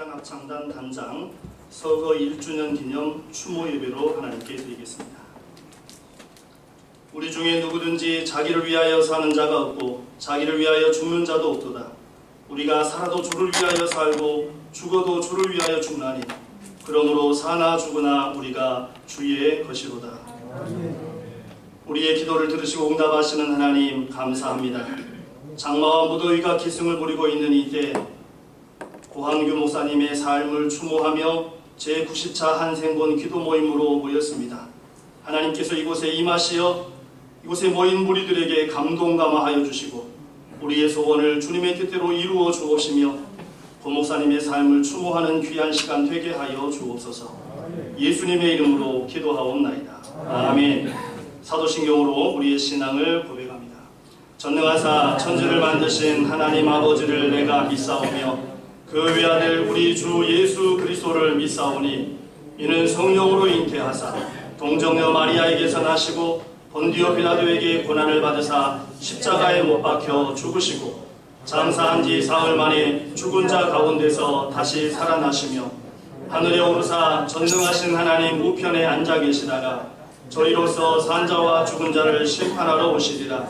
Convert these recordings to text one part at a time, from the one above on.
사랑합창단 단장 서거 1주년 기념 추모 예배로 하나님께 드리겠습니다. 우리 중에 누구든지 자기를 위하여 사는 자가 없고 자기를 위하여 죽는 자도 없도다. 우리가 살아도 주를 위하여 살고 죽어도 주를 위하여 죽나니 그러므로 사나 죽으나 우리가 주의 것이로다. 우리의 기도를 들으시고 응답하시는 하나님 감사합니다. 장마와 무더위가 기승을 부리고 있는 이때 고항규 목사님의 삶을 추모하며 제90차 한생본 기도 모임으로 모였습니다. 하나님께서 이곳에 임하시어 이곳에 모인 무리들에게 감동 감화하여 주시고 우리의 소원을 주님의 뜻대로 이루어 주옵시며 고 목사님의 삶을 추모하는 귀한 시간 되게 하여 주옵소서. 예수님의 이름으로 기도하옵나이다. 아멘. 사도신경으로 우리의 신앙을 고백합니다. 전능하사 천지를 만드신 하나님 아버지를 내가 믿사오며 그 외아들 우리 주 예수 그리스도를 믿사오니 이는 성령으로 잉태하사 동정녀 마리아에게서 나시고 본디오 빌라도에게 고난을 받으사 십자가에 못 박혀 죽으시고 장사한 지 사흘 만에 죽은 자 가운데서 다시 살아나시며 하늘에 오르사 전능하신 하나님 우편에 앉아 계시다가 저희로서 산자와 죽은 자를 심판하러 오시리라.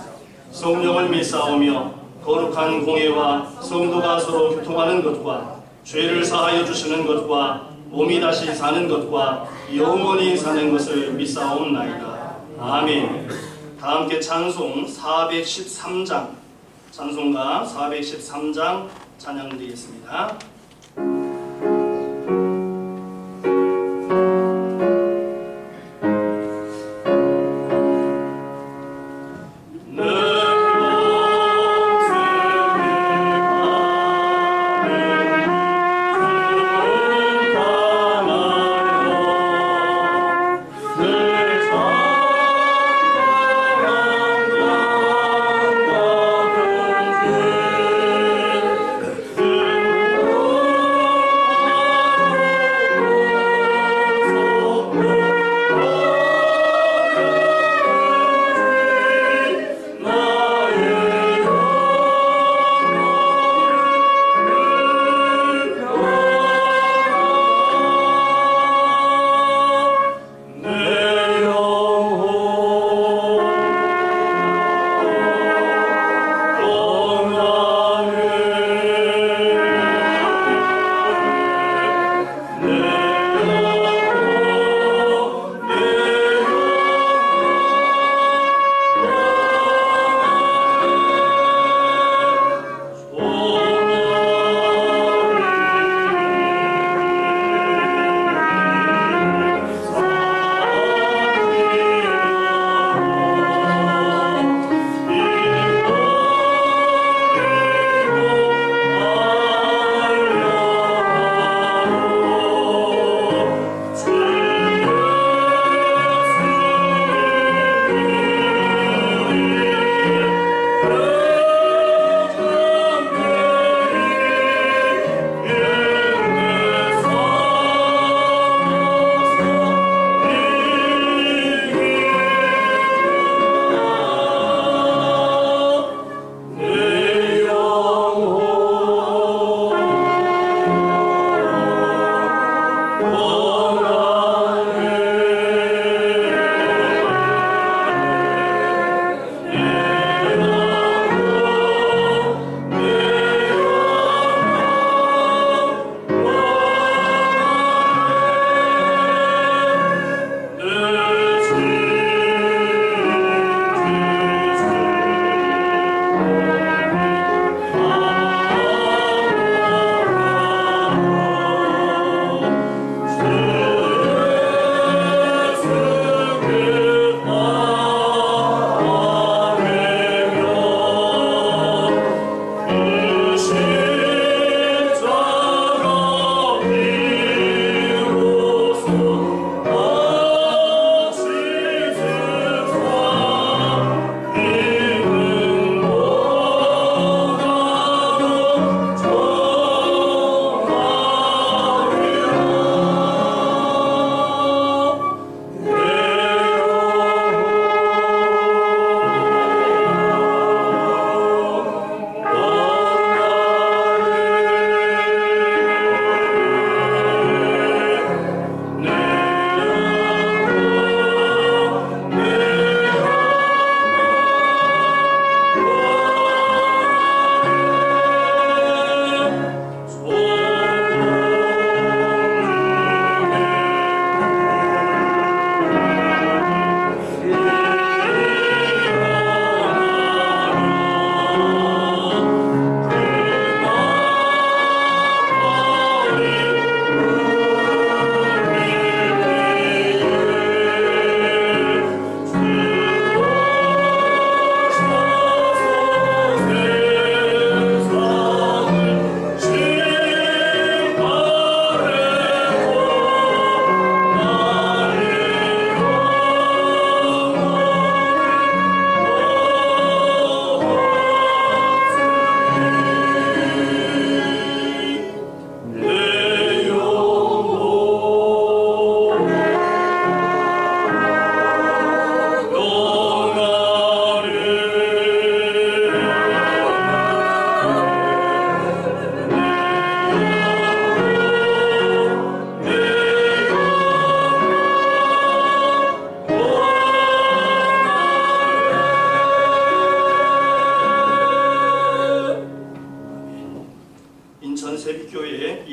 성령을 믿사오며 거룩한 공예와 성도가 서로 교통하는 것과 죄를 사하여 주시는 것과 몸이 다시 사는 것과 영원히 사는 것을 믿사옵나이다. 아멘. 다 함께 찬송 413장 찬송가 413장 찬양 드리겠습니다. 늘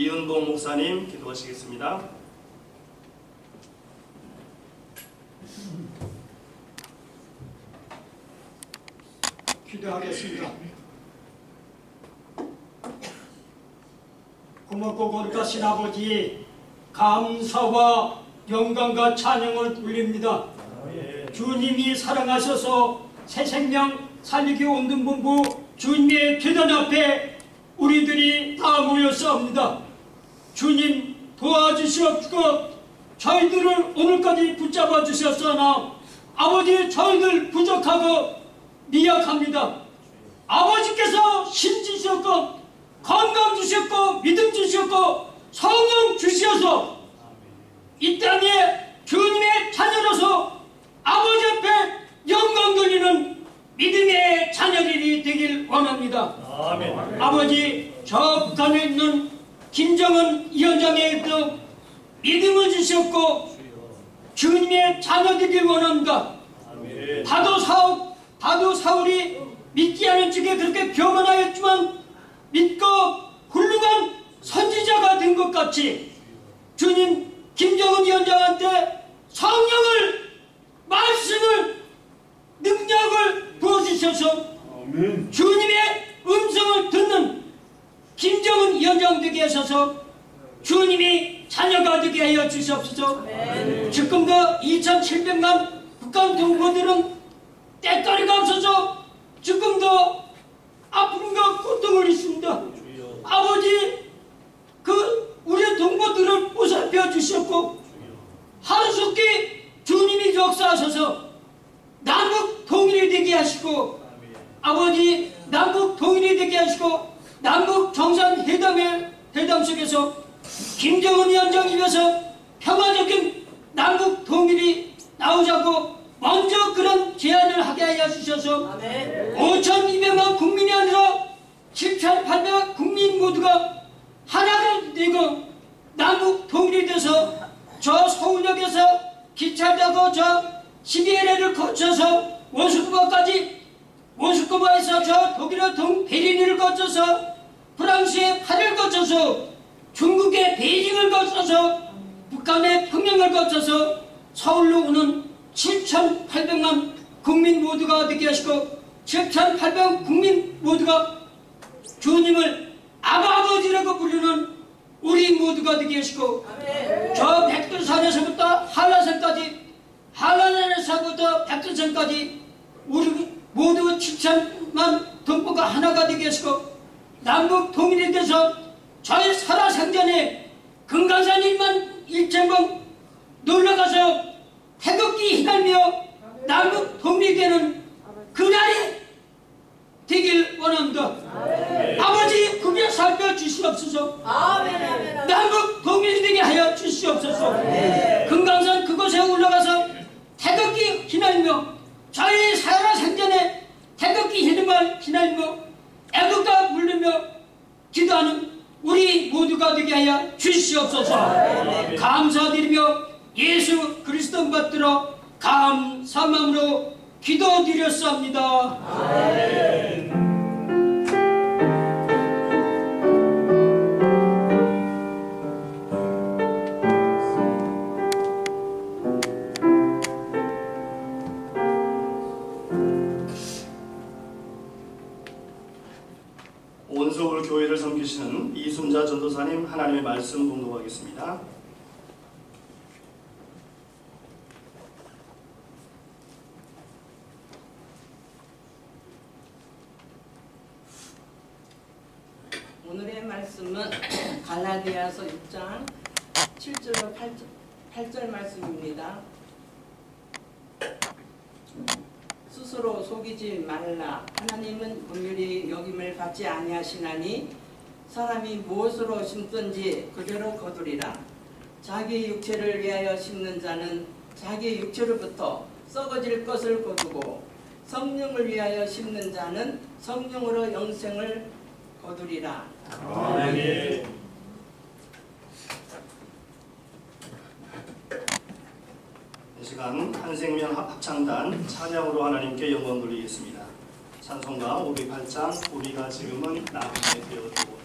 이은봉 목사님 기도하시겠습니다. 기도하겠습니다. 고맙고 거룩하신 아버지, 감사와 영광과 찬양을 돌립니다. 주님이 사랑하셔서 새 생명 살리기 온전본부 주님의 계단 앞에 우리들이 다 모였사옵니다. 주님 도와주시옵시고 저희들을 오늘까지 붙잡아 주셨으나 아버지 저희들 부족하고 미약합니다. 아버지께서 힘 주셨고 건강 주셨고 믿음 주셨고 성령 주셔서 이 땅에 주님의 자녀로서 아버지 앞에 영광 돌리는 믿음의 자녀들이 되길 원합니다. 아멘. 아버지 저 북한에 있는 김정은 위원장에게도 믿음을 주셨고 주님의 자녀되길 원합니다. 아멘. 다도 사울이 믿지 않은 쪽에 그렇게 교만하였지만 믿고 훌륭한 선지자가 된 것 같이 주님 김정은 위원장한테 성령을 말씀을 능력을 부어주셔서 주님의 음성을 듣는 김정은 위원장 되게 하셔서 주님이 자녀가 되게 하여 주시옵소서. 지금도 2,700만 북한 동포들은 때거리가 없어서 지금도 아픔과 고통을 있습니다. 아버지 우리 동포들을 보살펴 주셨고 하루속히 주님이 역사하셔서 남북 통일이 되게 하시고 아버지 남북 통일이 되게 하시고 남북 정상회담 속에서 김정은 위원장 입에서 평화적인 남북 통일이 나오자고 먼저 그런 제안을 하게 하여 주셔서 5,200만 국민이 아니라 7,800만 국민 모두가 하나가 되고 남북 통일이 돼서 저 서울역에서 기차를 타고 저 시베리아를 거쳐서 모스크바에서 저 독일의 베를린을 거쳐서 프랑스의 파리를 거쳐서 중국의 베이징을 거쳐서 북한의 평양을 거쳐서 서울로 오는 7,800만 국민 모두가 되게 하시고 7,800만 국민 모두가 주님을 아버지라고 부르는 우리 모두가 되게 하시고 저 백두산에서부터 한라산에서부터 백두산까지 우리 모두 7천만 동포가 하나가 되게 하시고 남북 통일이 돼서 저희 살아생전에 금강산 1만 1천봉 놀러가서 태극기 휘날며 남북 통일이 되는 그날이 되길 원합니다. 아버지 그게 살펴 주시옵소서. 남북 통일이 되게 하여 주시옵소서. 금강산 그곳에 올라가서 태극기 휘날며 저희 살아생전에 태극기 휘날며 애국가 부르며 기도하는 우리 모두가 되게 하여 주시옵소서. 감사드리며 예수 그리스도 받들어 감사한 마음으로 기도드렸습니다. 아멘. 온서울 교회를 섬기시는 이순자 전도사님 하나님의 말씀 봉독하겠습니다. 오늘의 말씀은 갈라디아서 6장 7절로 8절 말씀입니다. 스스로 속이지 말라. 하나님은 긍휼히 여김을 받지 아니하시나니 사람이 무엇으로 심든지 그대로 거두리라. 자기 육체를 위하여 심는 자는 자기 육체로부터 썩어질 것을 거두고 성령을 위하여 심는 자는 성령으로 영생을 거두리라. 아멘. 이 시간 한생명 합창단 찬양으로 하나님께 영광 돌리겠습니다. 찬송가 508장 우리가 지금은 나무에 되어두고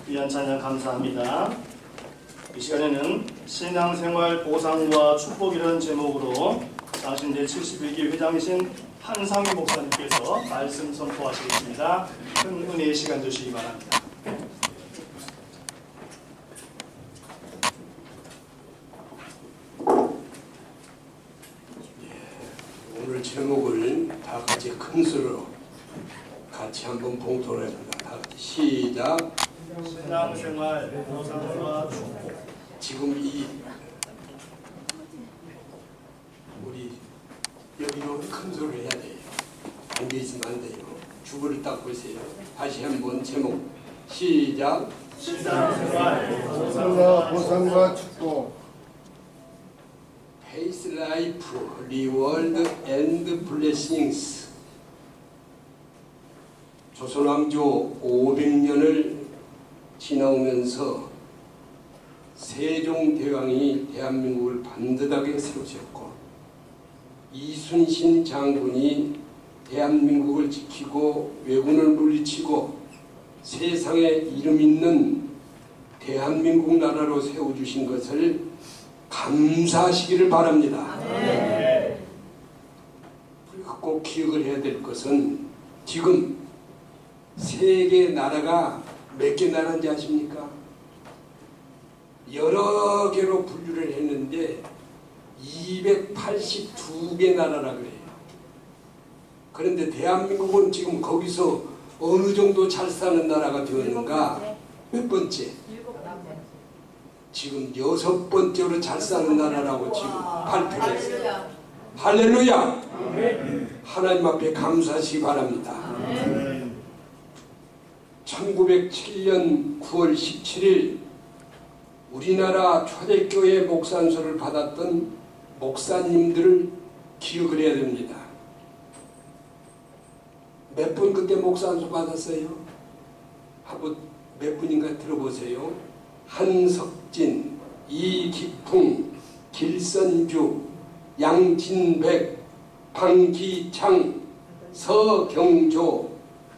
귀한 찬양 감사합니다. 이 시간에는 신앙생활 보상과 축복이라는 제목으로 당신 제71기 회장이신 한상희 목사님께서 말씀 선포하시겠습니다. 큰 은혜의 시간 주시기 바랍니다. 오늘 제목을 다 같이 큰 소리로 같이 한번 봉독합니다. 다 같이 시작. 신앙생활 보상과 축복. 지금 우리 여기로 큰 소리를 해야 돼요. 앉아 있으면 안 돼요. 주부를 딱 보세요. 다시 한번 제목 시작. 신앙생활 보상과 축복. Peace, life, reward and blessings. 조선왕조 500년을 지나오면서 세종대왕이 대한민국을 반듯하게 세우셨고 이순신 장군이 대한민국을 지키고 왜군을 물리치고 세상에 이름 있는 대한민국 나라로 세워주신 것을 감사하시기를 바랍니다. 우리가 꼭 기억을 해야 될 것은 지금 세계 나라가 몇 개 나라인지 아십니까? 여러 개로 분류를 했는데 282개 나라라 그래요. 그런데 대한민국은 지금 거기서 어느 정도 잘 사는 나라가 되었는가? 몇 번째? 지금 6번째로 잘 사는 나라라고 지금 발표를 했어요. 할렐루야! 하나님 앞에 감사하시기 바랍니다. 1907년 9월 17일 우리나라 초대교회 목산소를 받았던 목사님들을 기억을 해야 됩니다. 몇 분 그때 목산소 받았어요? 한번 몇 분인가 들어보세요. 한석진, 이기풍, 길선주, 양진백, 방기창, 서경조,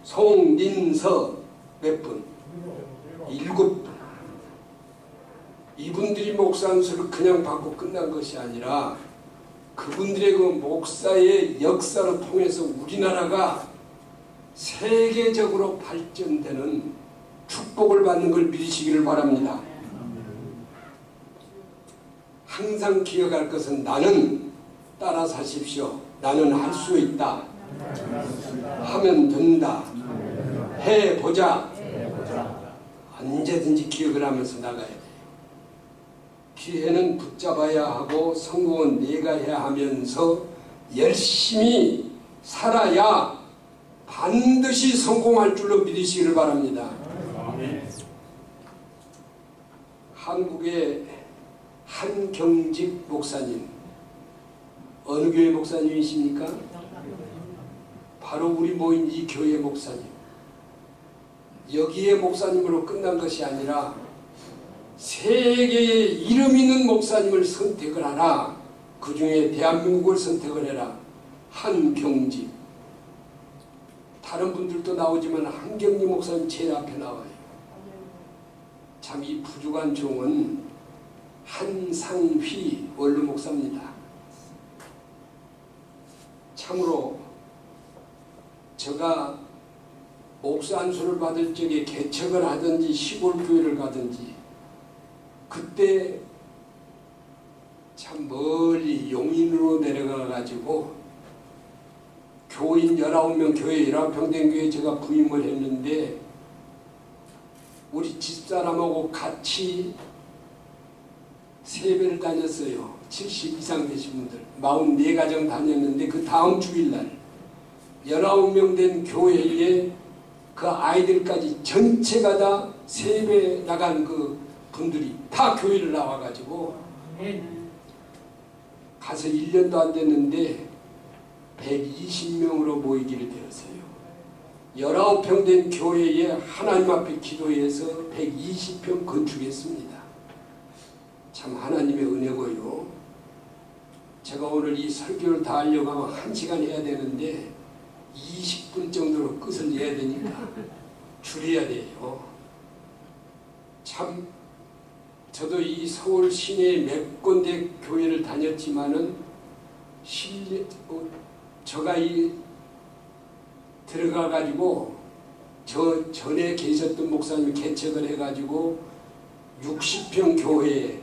송린서 몇 분? 7분. 이분들이 목사안수를 그냥 받고 끝난 것이 아니라 그분들의 그 목사의 역사를 통해서 우리나라가 세계적으로 발전되는 축복을 받는 걸 믿으시기를 바랍니다. 항상 기억할 것은 나는 따라 사십시오. 나는 할 수 있다. 하면 된다. 해보자. 언제든지 기억을 하면서 나가야 돼요. 기회는 붙잡아야 하고 성공은 내가 해야 하면서 열심히 살아야 반드시 성공할 줄로 믿으시기를 바랍니다. 한국의 한경직 목사님, 어느 교회 목사님이십니까? 바로 우리 모인 이 교회 목사님. 여기에 목사님으로 끝난 것이 아니라 세계에 이름 있는 목사님을 선택을 하라. 그 중에 대한민국을 선택을 해라. 한경직. 다른 분들도 나오지만 한경직 목사님 제일 앞에 나와요. 참 이 부족한 종은 한상휘 원로 목사입니다. 참으로 제가 목사 안수를 받을 적에 개척을 하든지 시골 교회를 가든지 그때 참 멀리 용인으로 내려가 가지고 교인 19명 교회 19평 된 교회 제가 부임을 했는데 우리 집사람하고 같이 세배를 다녔어요. 70 이상 되신 분들 44가정 다녔는데 그 다음 주일날 19명 된 교회에 그 아이들까지 전체가 다 세배 나간 그 분들이 다 교회를 나와가지고 가서 1년도 안 됐는데 120명으로 모이기를 되었어요. 19평 된 교회에 하나님 앞에 기도해서 120평 건축했습니다. 참 하나님의 은혜고요. 제가 오늘 이 설교를 다 하려고 하면 1시간 해야 되는데 20분 정도로 끝을 내야 되니까 줄여야 돼요. 참 저도 이 서울 시내에 몇 군데 교회를 다녔지만은 저가 들어가 가지고 저 전에 계셨던 목사님이 개척을 해가지고 60평 교회에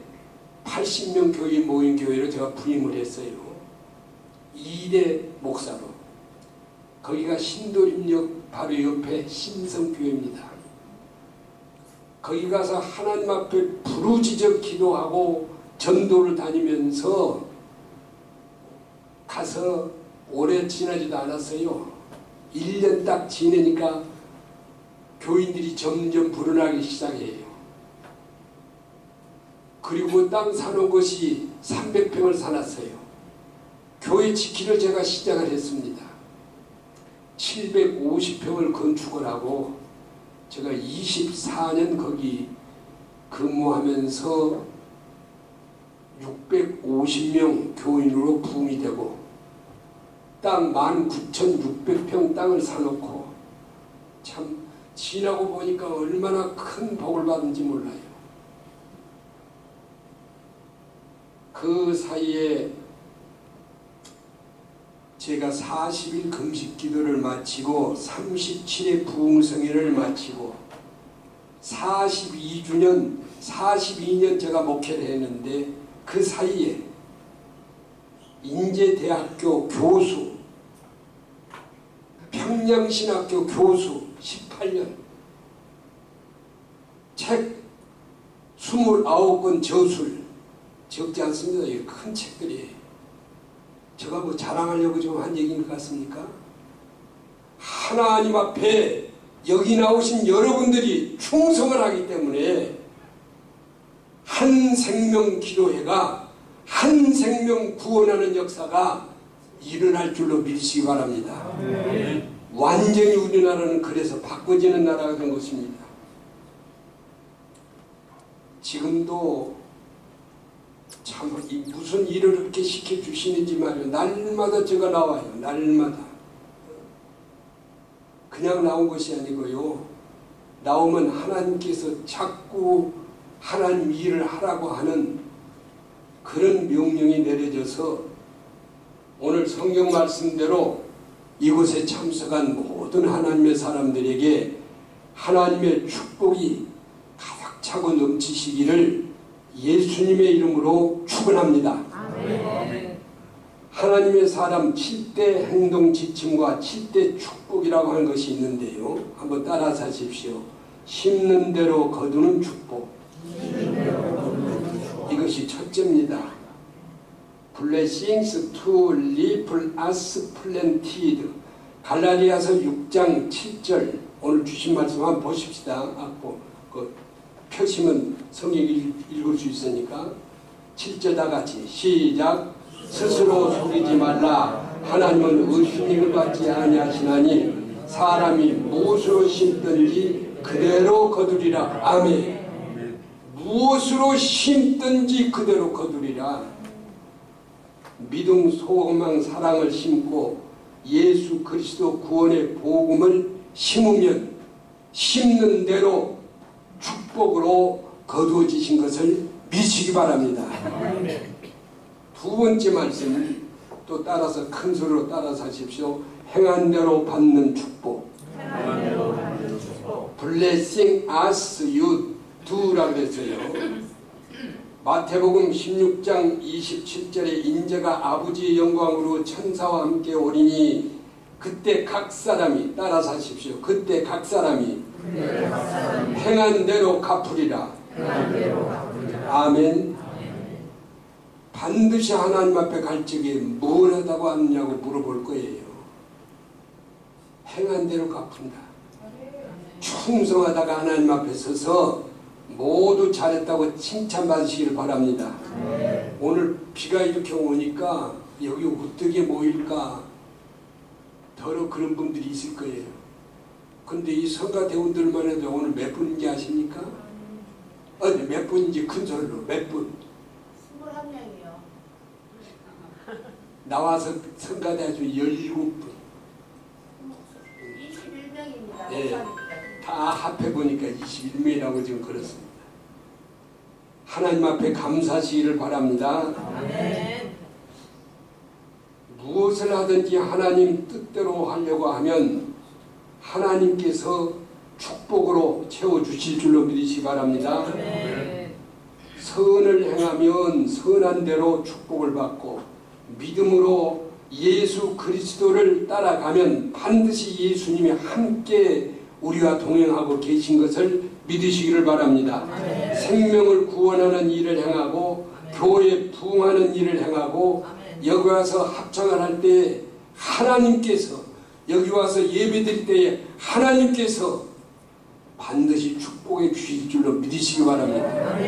80명 교인 모인 교회로 제가 부임을 했어요. 2대 목사로. 거기가 신도림역 바로 옆에 신성교회입니다. 거기 가서 하나님 앞에 부르짖어 기도하고 전도를 다니면서 가서 오래 지나지도 않았어요. 1년 딱 지내니까 교인들이 점점 불어나기 시작해요. 그리고 땅 사놓은 것이 300평을 사놨어요. 교회 지키를 제가 시작을 했습니다. 750평을 건축을 하고 제가 24년 거기 근무하면서 650명 교인으로 부흥이 되고 땅 19,600평 땅을 사놓고 참 지나고 보니까 얼마나 큰 복을 받은지 몰라요. 그 사이에 제가 40일 금식 기도를 마치고 37회 부흥성회를 마치고 42년 제가 목회를 했는데 그 사이에 인제대학교 교수, 평양신학교 교수 18년, 책 29권 저술, 적지 않습니다. 이 큰 책들이에요. 제가 뭐 자랑하려고 좀 한 얘기인 것 같습니까? 하나님 앞에 여기 나오신 여러분들이 충성을 하기 때문에 한 생명 기도회가 한 생명 구원하는 역사가 일어날 줄로 믿으시기 바랍니다. 완전히 우리나라는 그래서 바꿔지는 나라가 된 것입니다. 지금도 참 무슨 일을 이렇게 시켜주시는지 말이에요. 날마다 제가 나와요. 날마다. 그냥 나온 것이 아니고요. 나오면 하나님께서 자꾸 하나님 일을 하라고 하는 그런 명령이 내려져서 오늘 성경 말씀대로 이곳에 참석한 모든 하나님의 사람들에게 하나님의 축복이 가득 차고 넘치시기를 예수님의 이름으로 축원합니다. 아멘. 하나님의 사람 7대 행동 지침과 7대 축복이라고 하는 것이 있는데요. 한번 따라서 하십시오. 심는 대로 거두는 축복. 이것이 첫째입니다. Blessings to leap as planted. 갈라디아서 6장 7절. 오늘 주신 말씀 한번 보십시다. 펴시면 성경 읽을 수 있으니까 7절 다 같이 시작. 스스로 속이지 말라. 하나님은 의심을 받지 아니하시나니 사람이 무엇으로 심든지 그대로 거두리라. 아멘. 무엇으로 심든지 그대로 거두리라. 믿음, 소망, 사랑을 심고 예수 그리스도 구원의 복음을 심으면 심는 대로 축복으로 거두어지신 것을 믿으시기 바랍니다. 두 번째 말씀 또 따라서 큰 소리로 따라서 하십시오. 행한 대로 받는 축복. Blessing as you do라고 그랬어요. 마태복음 16장 27절에 인자가 아버지의 영광으로 천사와 함께 오리니 그때 각 사람이 따라서 하십시오. 그때 각 사람이 행한 대로 갚으리라. 아멘. 반드시 하나님 앞에 갈 적에 뭘 하다고 하느냐고 물어볼 거예요. 행한 대로 갚는다. 충성하다가 하나님 앞에 서서 모두 잘했다고 칭찬받으시기를 바랍니다. 오늘 비가 이렇게 오니까 여기 어떻게 모일까 더러 그런 분들이 있을 거예요. 근데 이 성가대원들만 해도 오늘 몇 분인지 아십니까? 몇 분인지 큰 소리로 몇 분? 21명이요. 나와서 성가대 아주 17분. 21명입니다. 예, 다 합해보니까 21명이라고 지금 그렇습니다. 하나님 앞에 감사하시기를 바랍니다. 무엇을 하든지 하나님 뜻대로 하려고 하면 하나님께서 축복으로 채워주실 줄로 믿으시기 바랍니다. 선을 행하면 선한 대로 축복을 받고 믿음으로 예수 그리스도를 따라가면 반드시 예수님이 함께 우리와 동행하고 계신 것을 믿으시기를 바랍니다. 생명을 구원하는 일을 행하고 교회에 부흥하는 일을 행하고 여기 와서 합창을 할 때 하나님께서 여기 와서 예배드릴 때에 하나님께서 반드시 축복해 주실 줄로 믿으시기 바랍니다.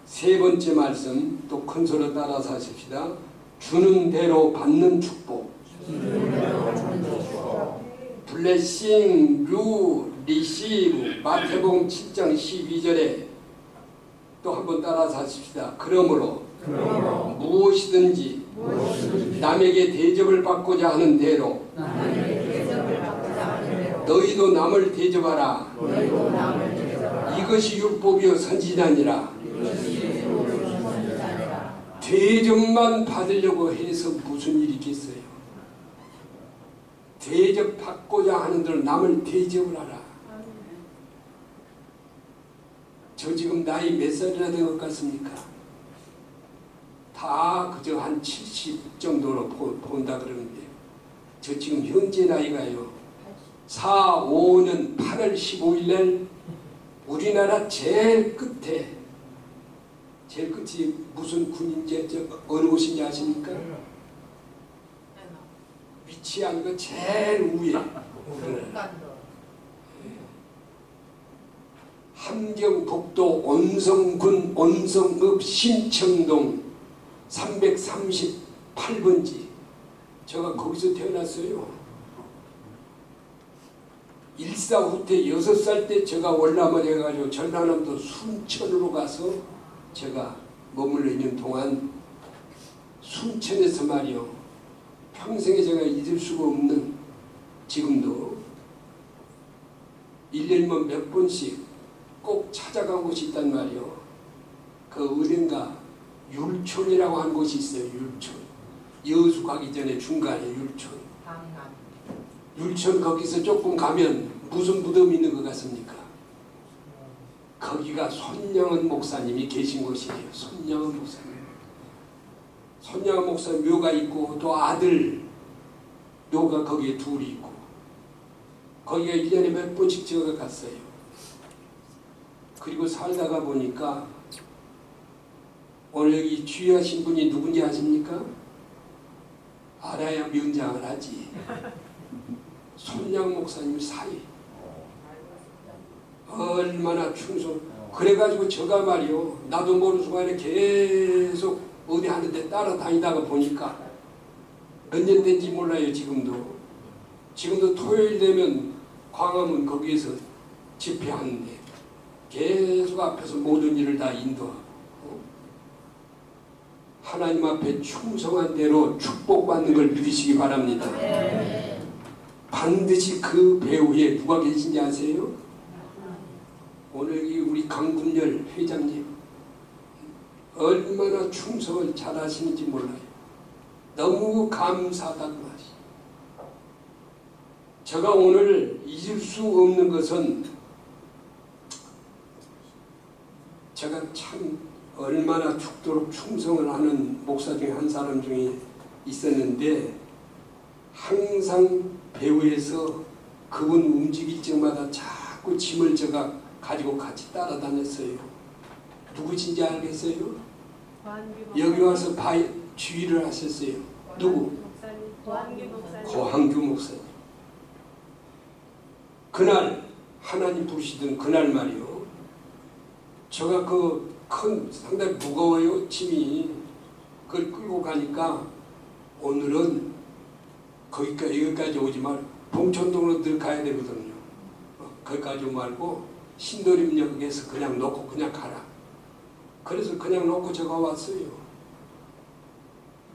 세 번째 말씀 또 큰 소리로 따라서 하십시다. 주는 대로 받는 축복. 블레싱, 루, 리시브. 마태복음 7장 12절에 또 한번 따라서 하십시다. 그러므로 무엇이든지 남에게 대접을 받고자 하는 대로 너희도 남을 대접하라. 이것이 율법이요 선지자니라. 대접만 받으려고 해서 무슨 일이 있겠어요? 대접받고자 하는 대로 남을 대접을 하라. 저 지금 나이 몇 살이나 된 것 같습니까? 다 그저 한 70 정도로 본다 그러는데 저 지금 현재 나이가요 5년 8월 15일 날 우리나라 제일 끝이 무슨 군인지 어느 곳인지 아십니까? 위치한 거 제일 위에 함경북도 온성군 온성읍 심청동 338번지 제가 거기서 태어났어요. 일사후퇴 6살 때 제가 월남을 해가지고 전라남도 순천으로 가서 제가 머물러 있는 동안 순천에서 말이요 평생에 제가 잊을 수가 없는 지금도 1년만 몇 번씩 꼭 찾아간 곳이 있단 말이요. 그 어딘가 율촌이라고 하는 곳이 있어요. 율촌. 여수 가기 전에 중간에 율촌. 율촌 거기서 조금 가면 무슨 무덤이 있는 것 같습니까? 거기가 손영은 목사님이 계신 곳이에요. 손영은 목사님. 손영은 목사님 묘가 있고 또 아들 묘가 거기에 둘이 있고 거기가 1년에 몇 번씩 제가 갔어요. 그리고 살다가 보니까 오늘 여기 주의하신 분이 누군지 아십니까? 알아야 면장을 하지. 손양 목사님 사이 얼마나 충성. 그래가지고 제가 말이요 나도 모르는 순간에 계속 어디 하는데 따라다니다가 보니까 몇 년 된지 몰라요. 지금도 토요일 되면 광화문 거기에서 집회하는데 계속 앞에서 모든 일을 다 인도하고 하나님 앞에 충성한 대로 축복받는 걸 믿으시기 바랍니다. 반드시 그 배후에 누가 계신지 아세요? 오늘 우리 강군열 회장님 얼마나 충성을 잘 하시는지 몰라요. 너무 감사하다고 하시. 제가 오늘 잊을 수 없는 것은 제가 참 얼마나 죽도록 충성을 하는 목사 중에 한 사람 중에 있었는데 항상 배후에서 그분 움직일 적마다 자꾸 짐을 제가 가지고 같이 따라다녔어요. 누구신지 알겠어요? 여기 와서 주의를 하셨어요. 누구? 고한규 목사님. 그날 하나님 부르시던 그날 말이요. 제가 그 큰 상당히 무거워요. 짐이. 그걸 끌고 가니까 오늘은 여기까지 오지 말고 봉천동으로 늘 가야 되거든요. 거기까지 오지 말고 신도림역에서 그냥 놓고 그냥 가라. 그래서 그냥 놓고 제가 왔어요.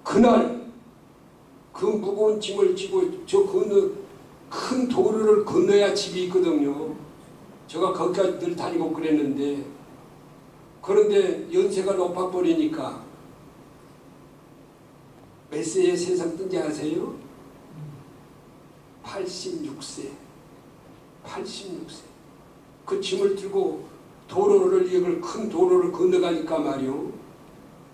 그날 그 무거운 짐을 지고 저 큰 도로를 건너야 집이 있거든요. 제가 거기까지 늘 다니고 그랬는데 그런데 연세가 높아버리니까 몇 세에 세상 뜬지 아세요? 86세. 86세. 그 짐을 들고 이걸 큰 도로를 건너가니까 말이요.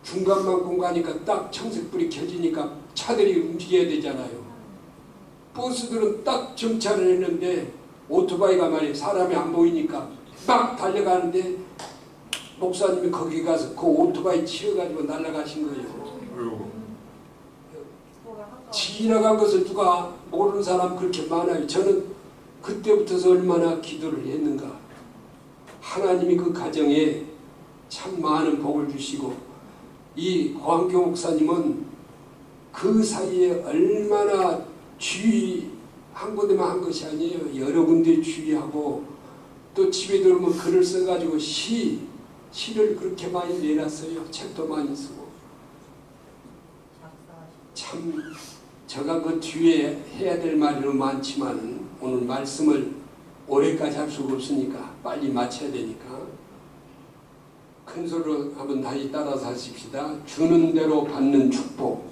중간만 가니까 딱 청색불이 켜지니까 차들이 움직여야 되잖아요. 버스들은 딱 정차를 했는데 오토바이가 말이에요. 사람이 안 보이니까 막 달려가는데 목사님이 거기 가서 그 오토바이 치여가지고 날아가신 거예요. 지나간 것을 누가 모르는 사람 그렇게 많아요. 저는 그때부터서 얼마나 기도를 했는가. 하나님이 그 가정에 참 많은 복을 주시고 이 고한교 목사님은 그 사이에 얼마나 주의 한 군데만 한 것이 아니에요. 여러 군데 주의하고 또 집에 들어오면 글을 써가지고 시를 그렇게 많이 내놨어요. 책도 많이 쓰고. 참 제가 그 뒤에 해야 될 말이 많지만 오늘 말씀을 올해까지 할 수가 없으니까 빨리 마쳐야 되니까 큰 소리로 한번 다시 따라서 하십시다. 주는 대로 받는 축복.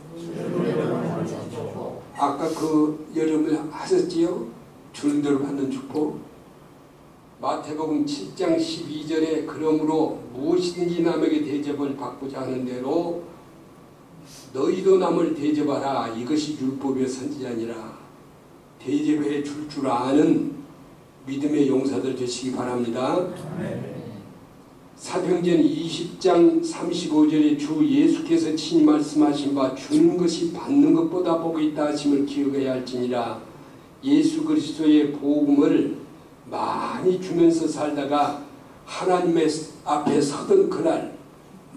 아까 그 여름에 하셨지요? 주는 대로 받는 축복. 마태복음 7장 12절에 그러므로 무엇이든지 남에게 대접을 받고자 하는 대로 너희도 남을 대접하라. 이것이 율법의 선지자니라. 대접해 줄 줄 아는 믿음의 용사들 되시기 바랍니다. 사도행전 20장 35절에 주 예수께서 친히 말씀하신 바 주는 것이 받는 것보다 복이 있다 하심을 기억해야 할지니라. 예수 그리스도의 복음을 많이 주면서 살다가 하나님의 앞에 서던 그날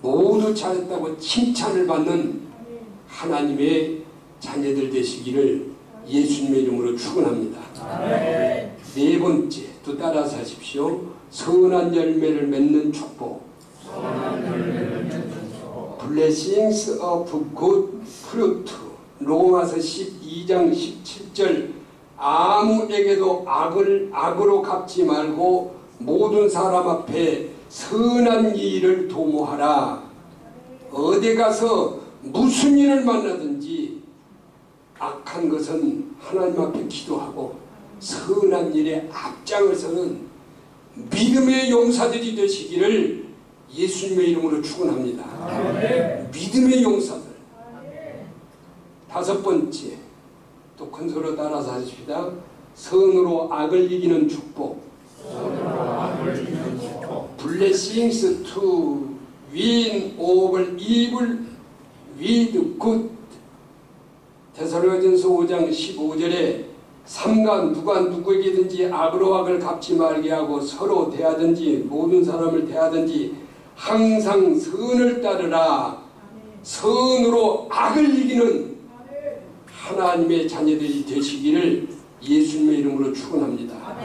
모두 잘했다고 칭찬을 받는 하나님의 자녀들 되시기를 예수님의 이름으로 축원합니다. 네 번째, 또 따라서 하십시오. 선한 열매를 맺는 축복. Blessings of good fruit. 로마서 12장 17절 아무에게도 악으로 갚지 말고 모든 사람 앞에 선한 일을 도모하라. 어디 가서 무슨 일을 만나든지 악한 것은 하나님 앞에 기도하고 선한 일에 앞장을 서는 믿음의 용사들이 되시기를 예수님의 이름으로 축원합니다. 믿음의 용사들. 다섯 번째, 또 큰 소리로 따라서 하십시다. 선으로 악을 이기는 축복. Blessings to win over evil with good. 데살로니가전서 5장 15절에 삼가 누가 누구에게든지 악으로 악을 갚지 말게 하고 서로 대하든지 모든 사람을 대하든지 항상 선을 따르라. 선으로 악을 이기는 하나님의 자녀들이 되시기를 예수님의 이름으로 축원합니다.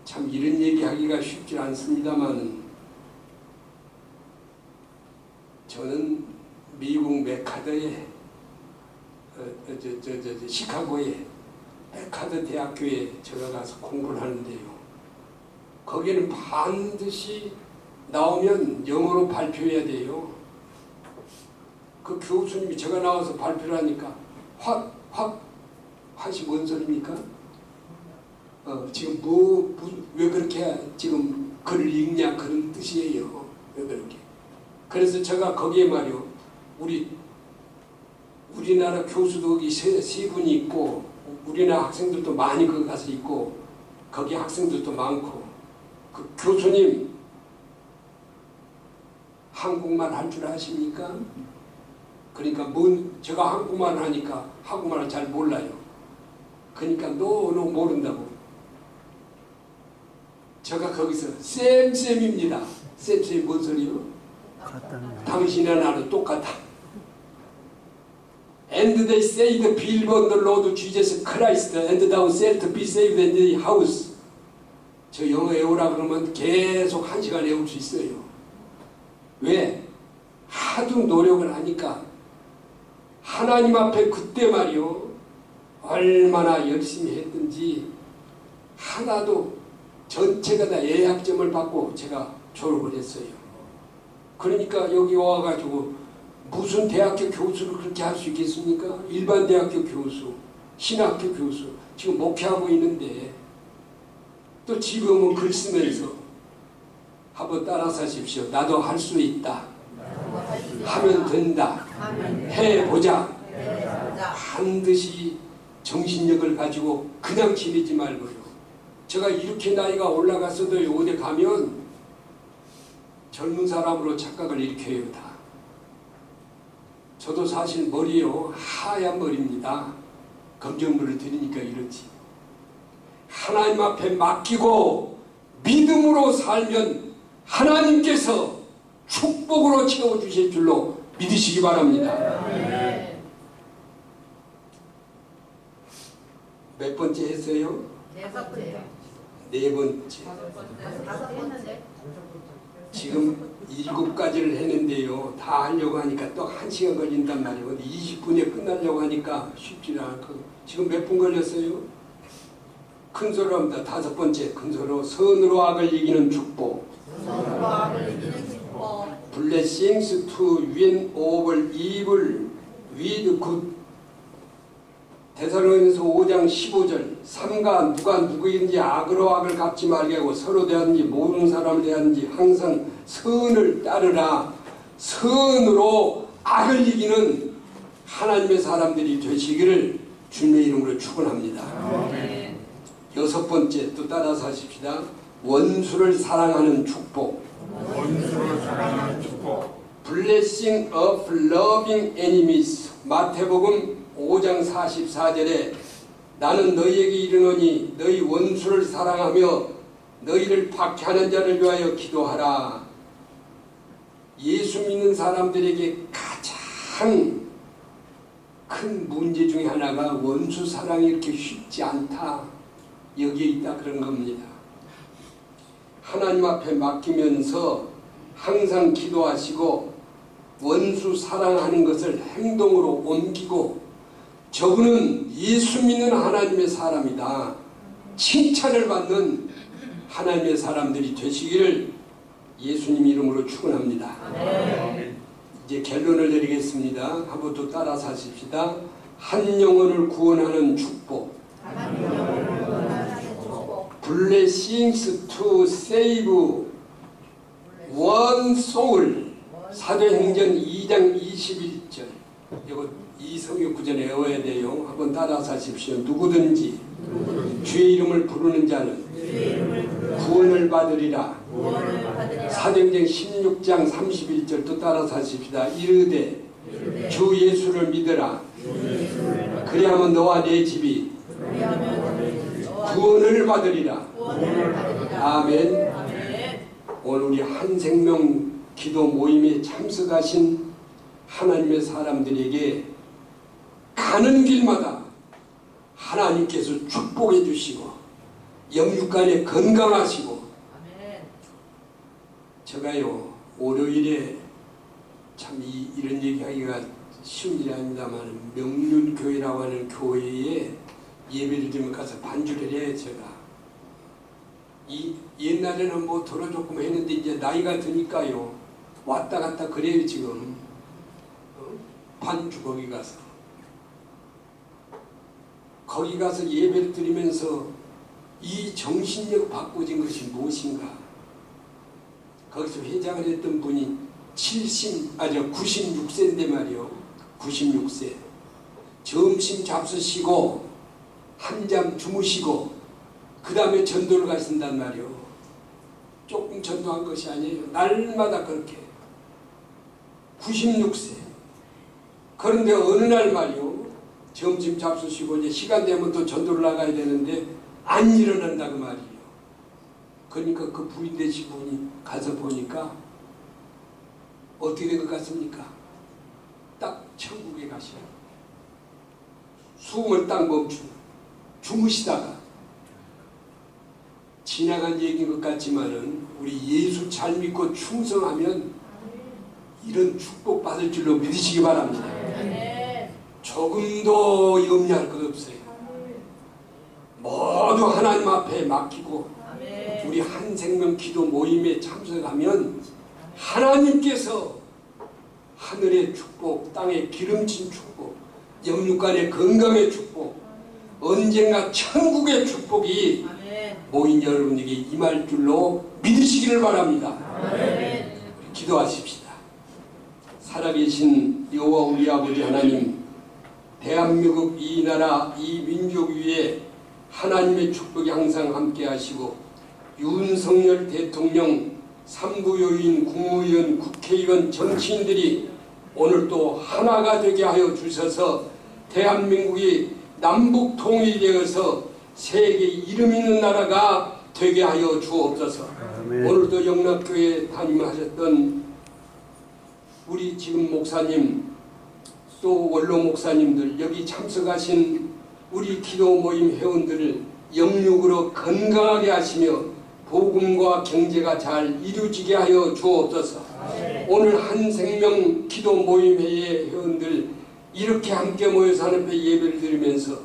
참 이런 얘기하기가 쉽지 않습니다만 저는 미국 메카드에 시카고에 메카드 대학교에 제가 가서 공부를 하는데요. 거기는 반드시 나오면 영어로 발표해야 돼요. 그 교수님이 제가 나와서 발표를 하니까 화시 뭔 소리입니까? 지금 왜 그렇게 지금 글을 읽냐 그런 뜻이에요. 왜 그렇게? 그래서 제가 거기에 말이요. 우리나라 교수도 거기 세 분이 있고 우리나라 학생들도 많이 거기 가서 있고 거기 학생들도 많고 그 교수님 한국말 할 줄 아십니까? 그러니까 제가 한국말 하니까 한국말을 잘 몰라요. 그러니까 너 모른다고. 제가 거기서 쌤입니다. 쌤 뭔 소리요? 당신의 나는 똑같아. And they say the believe on the Lord Jesus Christ and thou shalt be saved in the house. 저 영어 외우라 그러면 계속 1시간 외울 수 있어요. 왜? 하도 노력을 하니까 하나님 앞에 그때 말이요. 얼마나 열심히 했든지 하나도 전체가 다 예약점을 받고 제가 졸업을 했어요. 그러니까 여기 와가지고 무슨 대학교 교수를 그렇게 할 수 있겠습니까? 일반 대학교 교수, 신학교 교수 지금 목회하고 있는데 또 집에 오면 글 쓰면서 한번 따라서 하십시오. 나도 할 수 있다. 하면 된다. 해보자. 반드시 정신력을 가지고 그냥 지내지 말고요. 제가 이렇게 나이가 올라갔어도 어디 가면 젊은 사람으로 착각을 일으켜요. 다. 저도 사실 머리요 하얀 머리입니다. 검정물을 들이니까 이렇지. 하나님 앞에 맡기고 믿음으로 살면 하나님께서 축복으로 채워주실 줄로 믿으시기 바랍니다. 몇 번째 했어요? 네 번째. 지금 7가지를 했는데요. 다 하려고 하니까 또 1시간 걸린단 말이에요. 20분에 끝나려고 하니까 쉽지 않고. 지금 몇 분 걸렸어요? 큰 소리로 합니다. 5번째 큰 소리로. 선으로 악을 이기는 축복. Blessings to win over evil with good. 데살로니가서 5장 15절. 삼가 누가 누구인지 악으로 악을 갚지 말게 하고 서로 대하든지 모든 사람을 대하든지 항상 선을 따르라. 선으로 악을 이기는 하나님의 사람들이 되시기를 주님의 이름으로 축원합니다. 6번째 또 따라서 하십시다. 원수를 사랑하는 축복. Blessing of loving enemies. 마태복음 5장 44절에 나는 너희에게 이르노니 너희 원수를 사랑하며 너희를 박해하는 자를 위하여 기도하라. 예수 믿는 사람들에게 가장 큰 문제 중에 하나가 원수 사랑이 이렇게 쉽지 않다. 여기에 있다 그런 겁니다. 하나님 앞에 맡기면서 항상 기도하시고 원수 사랑하는 것을 행동으로 옮기고 저분은 예수 믿는 하나님의 사람이다. 칭찬을 받는 하나님의 사람들이 되시기를 예수님 이름으로 축원합니다. 이제 결론을 내리겠습니다. 한번 또 따라서 하십시다. 한 영혼을 구원하는 축복. Blessings to save one soul. 사도행전 2장 21절. 이거 이 성경 구절 외워야 돼요. 한번 따라서 하십시오. 누구든지 주의 이름을 부르는 자는 구원을 받으리라. 사도행전 16장 31절 또 따라서 하십시다. 이르되 주 예수를 믿으라. 그리하면 너와 내 집이 구원을 받으리라. 아멘. 오늘 우리 한생명 기도 모임에 참석하신 하나님의 사람들에게 가는 길마다 하나님께서 축복해 주시고 영육간에 건강하시고. 제가요 월요일에 참 이런 얘기하기가 쉬운 일이 아닙니다만 명륜교회라고 하는 교회에 예배를 좀 가서 반주를 해요. 제가 옛날에는 뭐 덜어줬고 했는데 이제 나이가 드니까요 왔다 갔다 그래요. 지금 반주 거기 가서 예배를 드리면서 이 정신력 바꿔진 것이 무엇인가. 거기서 회장을 했던 분이 96세인데 말이요. 96세. 점심 잡수시고 한잠 주무시고 그 다음에 전도를 가신단 말이요. 조금 전도한 것이 아니에요. 날마다 그렇게. 96세. 그런데 어느 날 말이요. 점심 잡수시고 이제 시간 되면 또 전도를 나가야 되는데 안 일어난다 그 말이에요. 그러니까 그 부인 되신 분이 가서 보니까 어떻게 된 것 같습니까? 딱 천국에 가셔요. 숨을 딱 멈추고 주무시다가 지나간 얘기인 것 같지만은 우리 예수 잘 믿고 충성하면 이런 축복 받을 줄로 믿으시기 바랍니다. 조금도 염려할 것 없어요. 모두 하나님 앞에 맡기고 우리 우리 한생명 기도 모임에 참석하면 하나님께서 하늘의 축복, 땅의 기름진 축복, 영육간의 건강의 축복, 언젠가 천국의 축복이 모인 여러분에게 임할 줄로 믿으시기를 바랍니다. 기도하십시다. 살아계신 여호와 우리 아버지 하나님, 대한민국 이 나라 이 민족 위에 하나님의 축복이 항상 함께 하시고 윤석열 대통령, 삼부요인, 국무위원, 국회의원, 정치인들이 오늘 또 하나가 되게 하여 주셔서 대한민국이 남북 통일되어서 세계 이름 있는 나라가 되게 하여 주옵소서. 오늘도 영락교회 담임하셨던 우리 지금 목사님, 또 원로 목사님들, 여기 참석하신 우리 기도 모임 회원들을 영육으로 건강하게 하시며 복음과 경제가 잘 이루어지게 하여 주옵소서. 오늘 한생명 기도 모임 회의 회원들 이렇게 함께 모여서 하나님 앞에 예배를 드리면서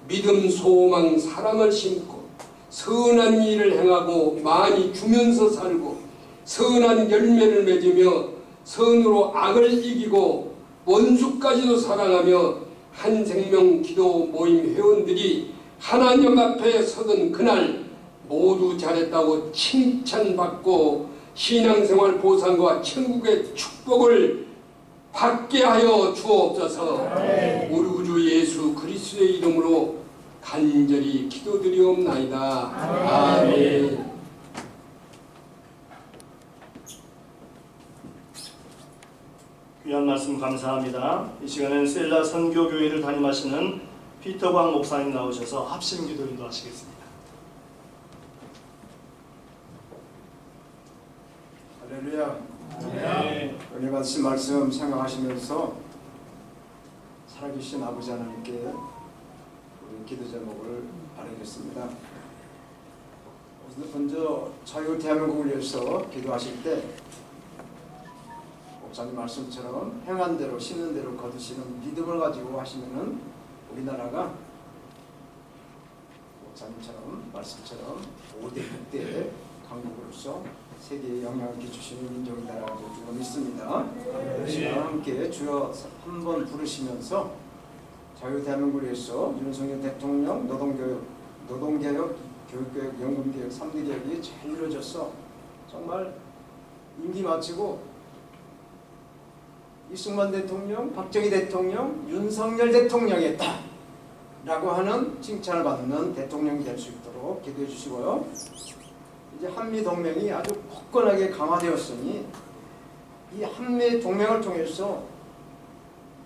믿음, 소망, 사랑을 심고 선한 일을 행하고 많이 주면서 살고 선한 열매를 맺으며 선으로 악을 이기고 원수까지도 사랑하며 한생명 기도 모임 회원들이 하나님 앞에 서던 그날 모두 잘했다고 칭찬받고 신앙생활 보상과 천국의 축복을 받게 하여 주옵소서. 우리 구주 예수 그리스도의 이름으로 간절히 기도드리옵나이다. 아멘. 귀한 말씀 감사합니다. 이 시간에는 셀라 선교교회를 담임하시는 피터광 목사님 나오셔서 합심기도 인도하시겠습니다. 할렐루야. 네. 은혜 받으신 말씀 생각하시면서 살아계신 아버지 하나님께 우리 기도 제목을 아뢰겠습니다. 먼저 자유 대한민국을 위해서 기도하실 때 목사님 말씀처럼 행한 대로 심는 대로 거두시는 믿음을 가지고 하시면은 우리나라가 목사님처럼 말씀처럼 5대 6대 강국으로서 세계에 영향을 끼치시는 민족이다라고 주로 믿습니다. 시간 함께 주여 한번 부르시면서 자유 대한민국을 위해서 윤석열 대통령 노동개혁, 교육개혁, 연금개혁, 3대 개혁이 잘 이루어져서 정말 임기 마치고 이승만 대통령, 박정희 대통령, 윤석열 대통령이었다 라고 하는 칭찬을 받는 대통령이 될 수 있도록 기도해 주시고요. 이제 한미동맹이 아주 굳건하게 강화되었으니 이 한미동맹을 통해서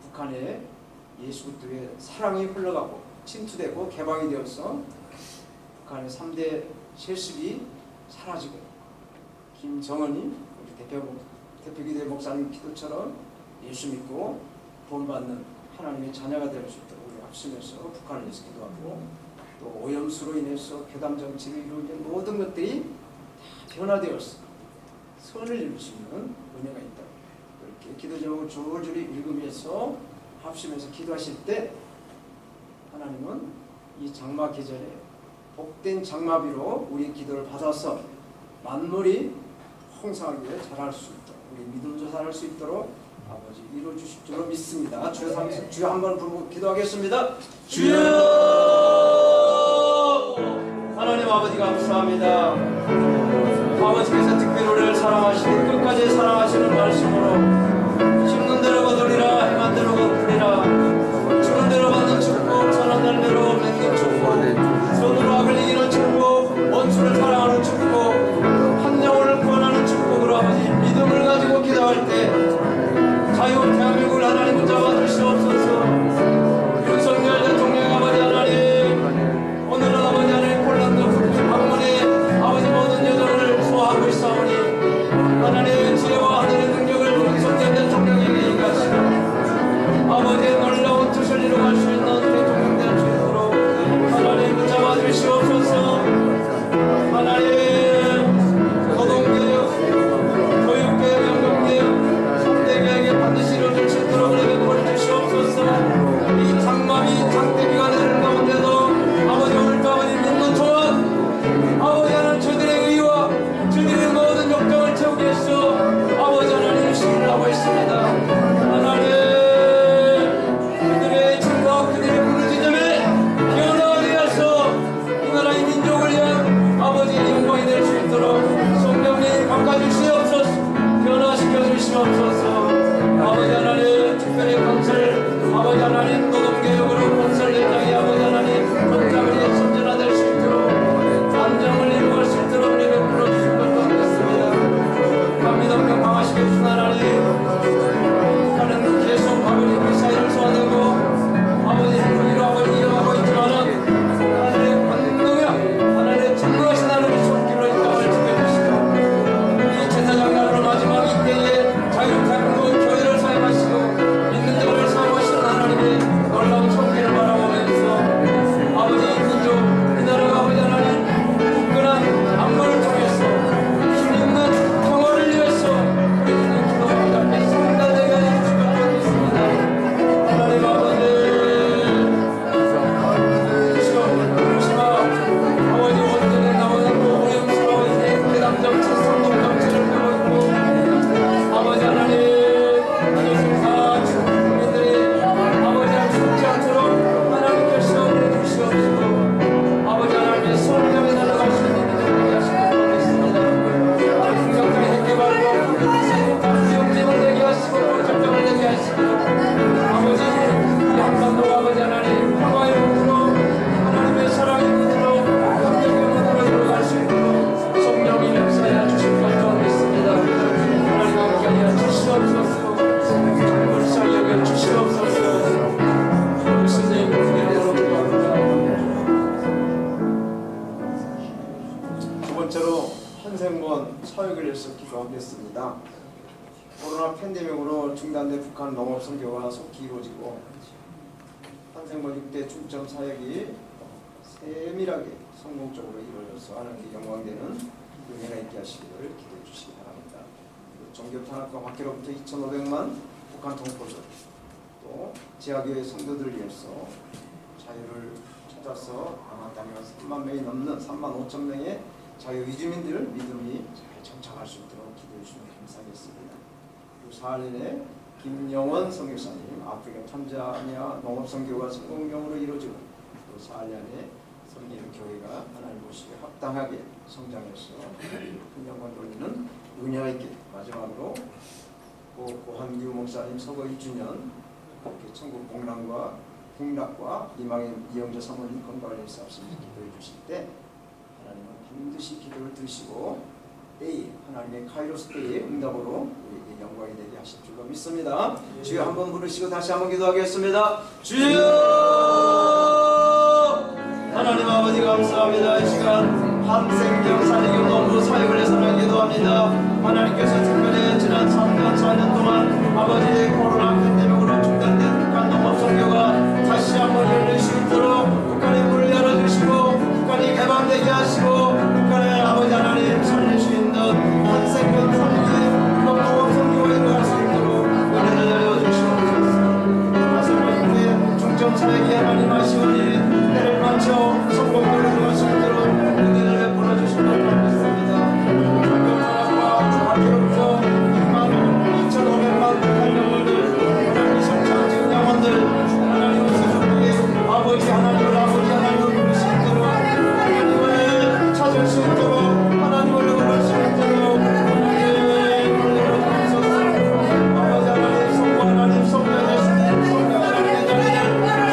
북한의 예수 그리스도의 사랑이 흘러가고 침투되고 개방이 되어서 북한의 3대 세습이 사라지고 김정은이 우리 대표기대 목사님 기도처럼 예수 믿고 본받는 하나님의 자녀가 될 수 있도록 우리 합심해서 북한을 위해서 기도하고 또 오염수로 인해서 괴담 정치를 이루어진 모든 것들이 다 변화되었어. 선을 이루시는 은혜가 있다. 이렇게 기도 제목을 줄줄이 읽으면서 합심해서 기도하실 때 하나님은 이 장마 계절에 복된 장마비로 우리 기도를 받아서 만물이 홍성하게 자랄 수 있도록 우리 믿음도 자랄 수 있도록 아버지 이루어 주실 줄로 믿습니다. 주여 한번 부르고 기도하겠습니다. 주여! 하나님 아버지 감사합니다. 아버지께서 특별히 우리를 사랑하시고 끝까지 사랑하시는 말씀으로 심는 대로 거두리라, 행한 대로 거두리라, 주는 대로 받는 축복, 선한 열매로 맺는 축복, 손으로 악을 이기는 축복, 원수를 사랑하는 축복, 한 영혼을 구원하는 축복으로 아버지 믿음을 가지고 기도할 때 자유 대한민국을 하나님 붙잡아 주시옵소서. 윤석열 대통령 아버지 하나님, 오늘은 아버지 하나님 폴란드 방문에 아버지 모든 여정을 소화하고 있사오니 하나님의 지혜와 하늘의 능력을 윤석열 한생번 사역을 위해서 기도하겠습니다. 코로나 팬데믹으로 중단된 북한 농업 선교가 속히 이루어지고 한생번 6대 중점 사역이 세밀하게 성공적으로 이루어져서 하나님께 영광되는 은혜가 있게 하시기를 기도해 주시기 바랍니다. 종교 탄압과 박해로부터 2,500만 북한 동포들 또 지하교회 성도들을 위해서 자유를 찾아서 남한 땅에 3만 명이 넘는 3만 5천 명의 자유 이주민들 믿음이 잘 정착할 수 있도록 기도해 주시면 감사하겠습니다. 그리고 4일 내내 김영원 선교사님 아프리카 탄자니아 농업 선교가 성공적으로 이루어지고 또 4일 안에 섬기는 교회가 하나님 보시기에 합당하게 성장해서 큰 영광 돌리는 은혜가 있게 마지막으로 고한규 목사님 서거 2주년 이렇게 천국 복락과 이망의 이영자 사모님 건강을 위해서 앞서서 기도해 주실 때 하나님은 반드시 기도를 들으시고 때에 하나님의 카이로스 때에 응답으로 우리에게 영광이 되게 하실 줄로 믿습니다. 주여 한번 부르시고 다시 한번 기도하겠습니다. 주여 하나님 아버지 감사합니다. 이 시간 한생명 살리기 농부 사역을 해서 기도합니다. 하나님께서 특별히 지난 3년 4년 동안 아버지의 코로나 팬데믹으로 중단된 북한 농업 선교가 다시 한번 열릴 수 있도록 북한의 문을 열어주시고 북한이 개방되게 하시고 북한의 아버지 하나님 살릴 수 있는 한생명 살리기 농업 선교가 일어날 수 있도록 은혜를 열어주시옵소서. 하나님 중점 사역이 하나님 하시오니 때를 맞춰 성공으로 이루어질 수 있도록 은혜를 베풀어 주시길 바랍니다. 중경사랑과 학교로부터 2,500만 북한 영혼들 하나님 성장 지은 영혼들 하나님 스스로의 아버지 하나님을 부를 수 있도록 하나님을 찾을 수 있도록 하나님을 의뢰할 수 있도록 하나님을 열어주소서. 아버지 하나님 성부 하나님 성령의 신님 성령 하나님의 자리에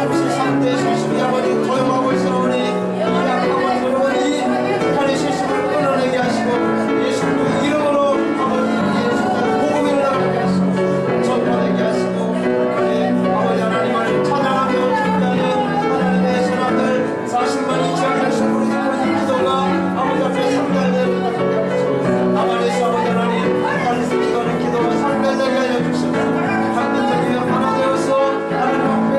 혹시 3대 실수이 아버지 도용하고 있으오니 이 약함과 두려움이 북한의 실수를 끊어내게 하시고 예수 그리스도 이름으로 아버지 예수께서 복음을 나가게 하시고 전파되게 하시고 북한의 아버지 하나님을 찬양하며 준비하는 하나님의 사람들 40만 2천 열심히 부르짖는 기도가 아버지 앞에 상달되는 남한에서 아버지 하나님 북한에서 기도하는 기도가 상달되게 하여 주시옵소서. 한민족이 하나 되어서 하나님 앞에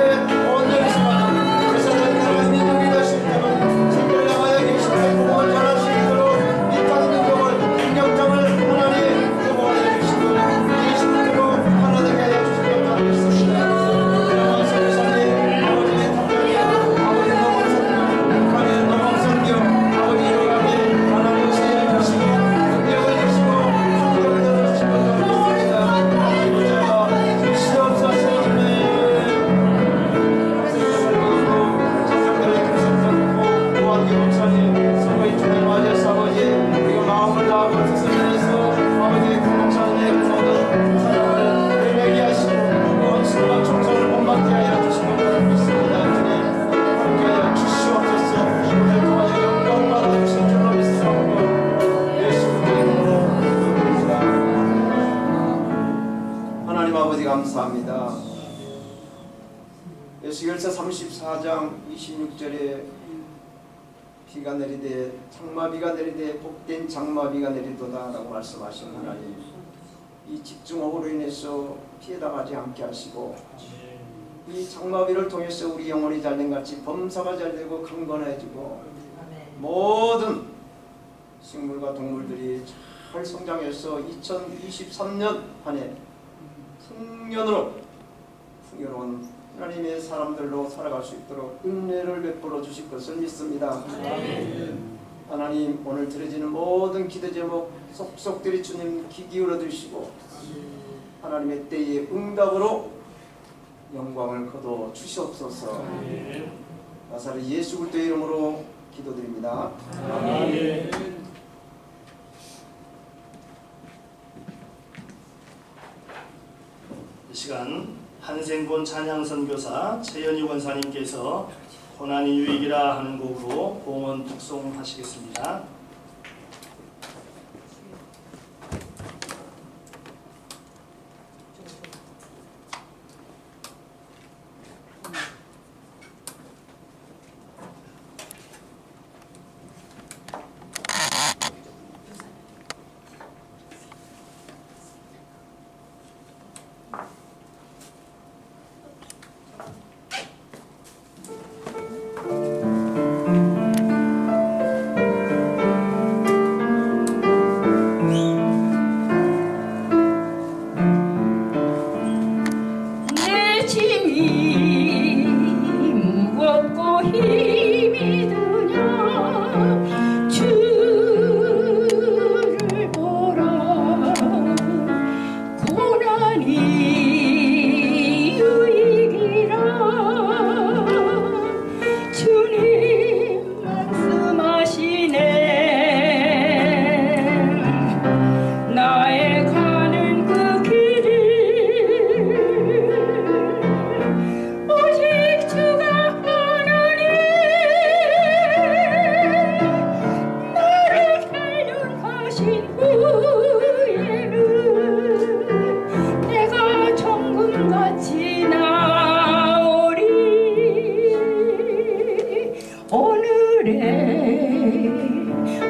온전히 서가는 제사장들의 민족이 될 수 있도록 생명을 향하여 계시는 복음을 전할 수 있도록 이 땅 민족을 민족장을 하나님 보호하여 주시고 예수 그리스도로 하나 되게 하여 주시길 바라겠습니다. 그러나 성교사님 아버지의 답변이 아버지 농업선교 북한의 농업선교 아버지 일어나게 하나님 지혜를 주시고 능력을 주시고 충격을 열어주시길 바라겠습니다. 이부자 시옵소서. 고한규 목사님 선거의 주님 맞이해서 아버지 그리고 마음을 다하고 뜻을 다해서 아버지 그 목사님의 모든 사랑을 일매게 하시고 온 신과 총선을 본받게 하여 주시고 믿습니다. 주님 함께하여 주시옵소서. 오늘 통하여 영광 받아주실 줄로 믿사오고 예수 그리스도의 이름으로 기도드립니다. 하나님 아버지 감사합니다. 에스겔서 34장 26절에 비가 내리되 장마비가 내리되 복된 장마비가 내리도다 라고 말씀하신 하나님, 이 집중호우로 인해서 피해당하지 않게 하시고 이 장마비를 통해서 우리 영혼이 잘된같이 범사가 잘되고 강건해지고 모든 식물과 동물들이 잘 성장해서 2023년 한 해 풍요로운 하나님의 사람들로 살아갈 수 있도록 은혜를 베풀어 주실 것을 믿습니다. 하나님 오늘 드려지는 모든 기도 제목 속속들이 주님 귀 기울여 주시고 하나님의 때에 응답으로 영광을 거둬 주시옵소서. 나사렛 예수 그리스도의 이름으로 기도드립니다. 아멘. 이 시간 한생본 찬양선교사 최연희 권사님께서 고난이 유익이라 하는 곡으로 봉헌 독송하시겠습니다.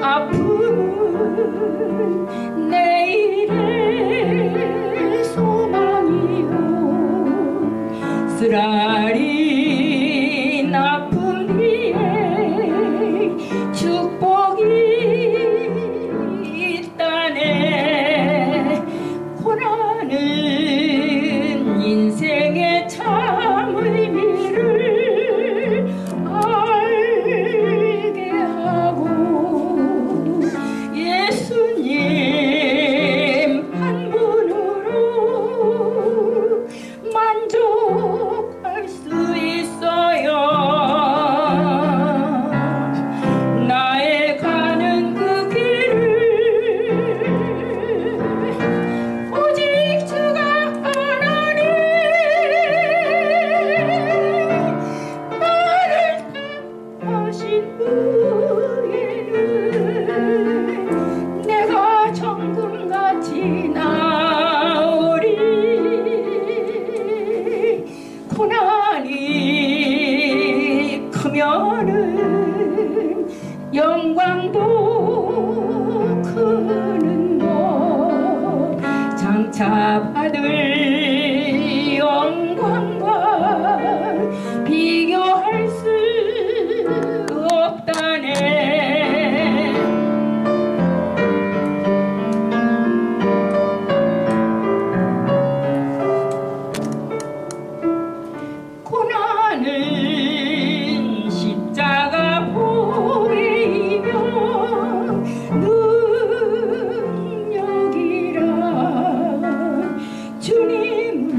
아픔은 내일의 소망이요 쓰라린 아픔 뒤에 축복이 있다네. 고난은 인생의 참 의미를 알게 하고 예수님 한 분으로 만족할 수 있어요. 나의 가는 그 길을 오직 주가 하나님 나를 택하신 후에는 내가 정금같이 나오리. 고난이 크면은 영광도 크는 것 장차 받을 영광과 비교할 수 없다네. 고난은 십자가 보배이며 능력이라. 주님을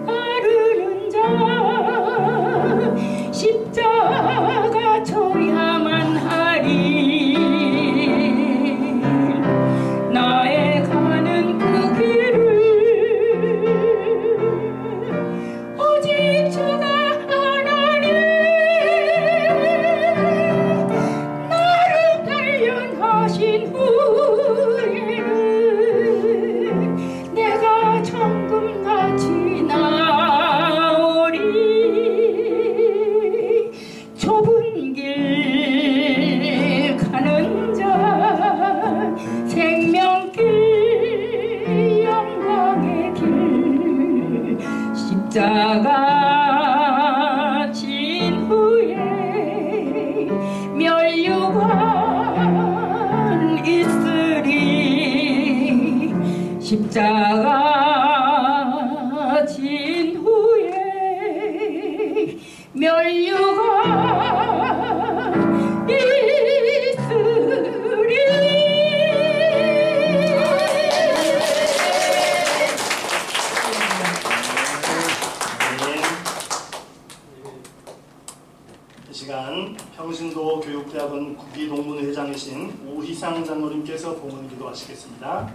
따르는 자 십자가 져야만 하리. 나의 가는 그 길을 오직 주가 하나님 나를 단련하신 후에는 내가 정금같이 나오리. 좁은 길 가는 자 생명길 영광의 길 십자가 진 후에 멸류관 있으리. 십자가 진 후에 멸류관 있으리. 이 시간 평신도 교육대학원 국기동문회장이신 오희상 장로님께서 봉헌 기도하시겠습니다.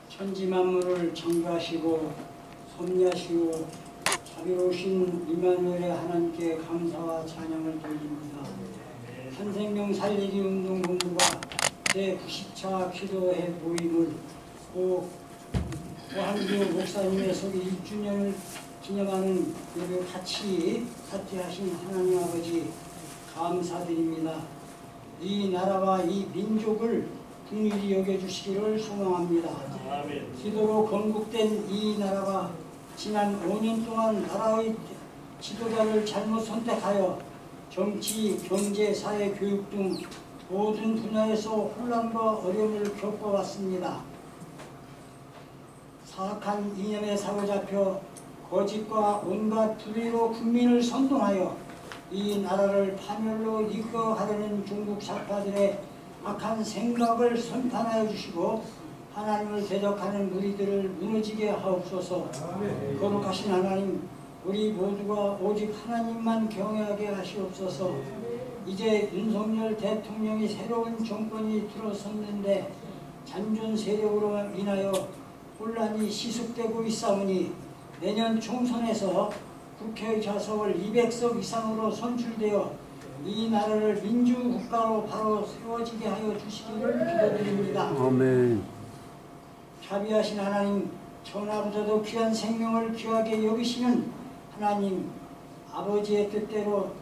천지 만물을 창조하시고 섭리하시고 자비로우신 이마누엘의 하나님께 감사와 찬양을 돌립니다. 한생명 살리기 운동본부가 제90차 기도회 모임을 고한규 목사님의 소기 1주년을 기념하는 예배 같이 사퇴하신 하나님 아버지 감사드립니다. 이 나라와 이 민족을 긍휼히 여겨주시기를 소망합니다. 기도로 건국된 이 나라가 지난 5년 동안 나라의 지도자를 잘못 선택하여 정치, 경제, 사회, 교육 등 모든 분야에서 혼란과 어려움을 겪어왔습니다. 사악한 이념에 사로잡혀 거짓과 온갖 불의로 국민을 선동하여 이 나라를 파멸로 이끌어가려는 중국 사파들의 악한 생각을 선탄하여 주시고 하나님을 대적하는 무리들을 무너지게 하옵소서. 거룩하신 하나님, 우리 모두가 오직 하나님만 경외하게 하시옵소서. 이제 윤석열 대통령이 새로운 정권이 들어섰는데 잔존 세력으로 인하여 혼란이 시속되고 있사오니 내년 총선에서 국회 좌석을 200석 이상으로 선출되어 이 나라를 민주국가로 바로 세워지게 하여 주시기를 기도드립니다. 아멘. 자비하신 하나님, 천하보다도 귀한 생명을 귀하게 여기시는 하나님, 아버지의 뜻대로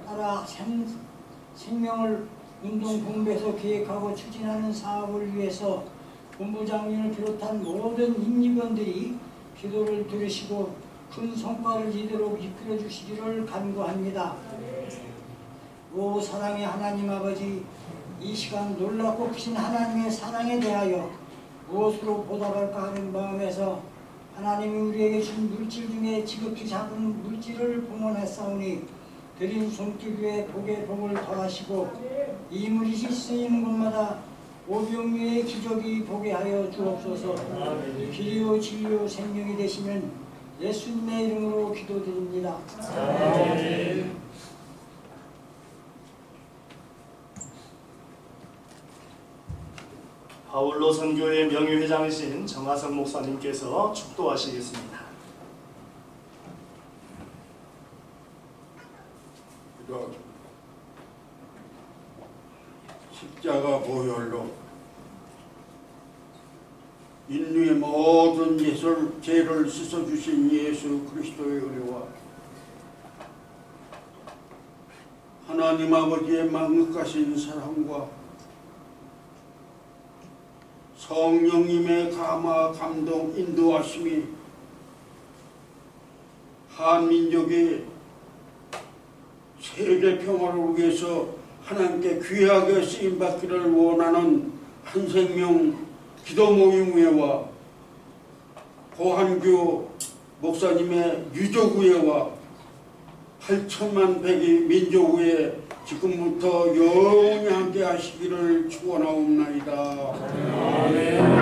따라 생명을 운동본부에서 계획하고 추진하는 사업을 위해서 본부장님을 비롯한 모든 임직원들이 기도를 들으시고 큰 성과를 이도록 이끌어 주시기를 간구합니다. 오 사랑의 하나님 아버지, 이 시간 놀랍고 크신 하나님의 사랑에 대하여 무엇으로 보답할까 하는 마음에서 하나님이 우리에게 준 물질 중에 지극히 작은 물질을 봉헌했사오니 드린 손길 위에 복의 복을 더하시고 이 물이 쓰이는 곳마다 오병이의 기적이 보게 하여 주옵소서. 길이요 진리요 생명이 되시는 예수님의 이름으로 기도드립니다. 아멘. 바울로 선교회 명예회장이신 정하성 목사님께서 축도하시겠습니다. 십자가 보혈로 인류의 모든 죄를 씻어주신 예수 그리스도의 은혜와 하나님 아버지의 망극하신 사랑과 성령님의 감화 감동 인도하심이 한민족의 세계 평화를 위해서 하나님께 귀하게 쓰임받기를 원하는 한생명 기도모임회와 고한교 목사님의 유족회와 8천만 백의 민족회 지금부터 영원히 함께 하시기를 축원하옵나이다. 아멘.